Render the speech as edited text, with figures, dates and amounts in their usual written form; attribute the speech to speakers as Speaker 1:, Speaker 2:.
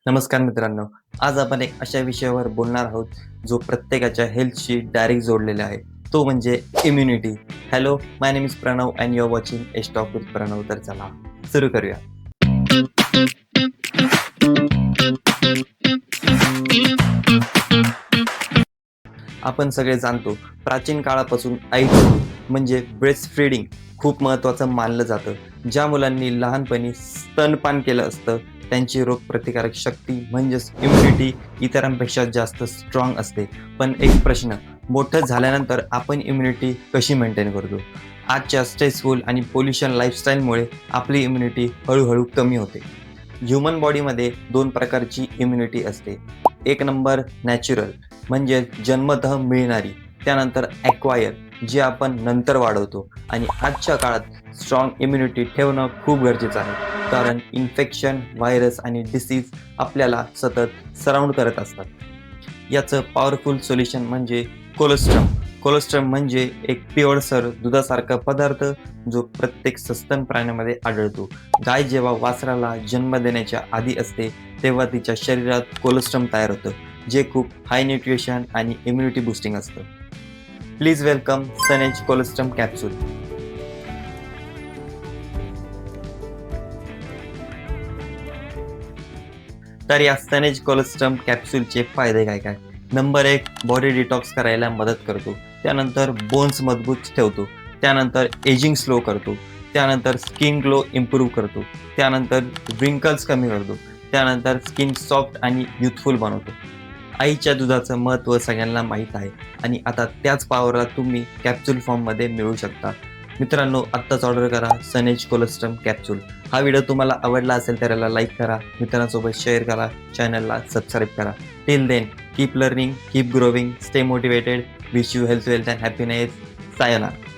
Speaker 1: नमस्कार मित्रांनो. आज आपण एक अशा विषयावर बोलणार आहोत, जो प्रत्येकाच्या हेल्थशी डायरेक्ट जोडलेला आहे. तो म्हणजे immunity. Hello, my name is Pranav and you are watching a stock with Pranav. तर चला सुरू करूया. आपण सगळे जाणतो, प्राचीन काळापासून आईचं दूध म्हणजे ब्रेस्ट फीडिंग खूप महत्त्वाचं मानलं जातं. ज्या मुलांनी लहानपणी स्तनपान केलं असतं, त्यांची रोगप्रतिकारक शक्ती म्हणजेच इम्युनिटी इतरांपेक्षा जास्त स्ट्रॉंग असते. पण एक प्रश्न, मोठं झाल्यानंतर आपण इम्युनिटी कशी मेंटेन करतो? आजच्या स्ट्रेसफुल आणि पोल्युशन लाईफस्टाईलमुळे आपली इम्युनिटी हळूहळू कमी होते. ह्युमन बॉडीमध्ये 2 प्रकारची इम्युनिटी असते. एक नंबर नॅचरल म्हणजे जन्मतः मिळणारी, त्यानंतर ॲक्वायर जी आपण नंतर वाढवतो. आणि आजच्या काळात स्ट्रॉंग इम्युनिटी ठेवणं खूप गरजेचं आहे, कारण इन्फेक्शन, व्हायरस आणि डिसीज आपल्याला सतत सराउंड करत असतात. याचं पॉवरफुल सोल्युशन म्हणजे कोलोस्ट्रम. कोलोस्ट्रम म्हणजे एक पिवळसर दुधासारखा पदार्थ जो प्रत्येक सस्तन प्राण्यामध्ये आढळतो. गाय जेव्हा वासराला जन्म देण्याच्या आधी असते, तेव्हा तिच्या शरीरात कोलोस्ट्रम तयार होतं, जे खूप हाय न्यूट्रिशन आणि इम्युनिटी बूस्टिंग असतं. प्लीज वेलकम सनेज कोलोस्ट्रम कॅप्सूल. तर या सनेज कोलोस्ट्रम कॅप्सूलचे फायदे काय काय? नंबर 1, बॉडी डिटॉक्स करायला मदत करतो. त्यानंतर बोन्स मजबूत ठेवतो. त्यानंतर एजिंग स्लो करतो. त्यानंतर स्किन ग्लो इम्प्रूव्ह करतो. त्यानंतर व्रिंकल्स कमी करतो. त्यानंतर स्किन सॉफ्ट आणि युथफुल बनवतो. आईच्या दुधाचं महत्त्व सगळ्यांना माहीत आहे आणि आता त्याच पॉवरला तुम्ही कॅप्सूल फॉर्ममध्ये मिळवू शकता. मित्रांनो, आत्ताच ऑर्डर करा सनेज कोलोस्ट्रम कॅप्सूल. हा व्हिडिओ तुम्हाला आवडला असेल तर याला लाईक करा, मित्रांसोबत शेअर करा, चॅनलला सबस्क्राईब करा. Till then keep learning, keep growing, stay motivated. Wish you health, wealth and happiness. Sayonara.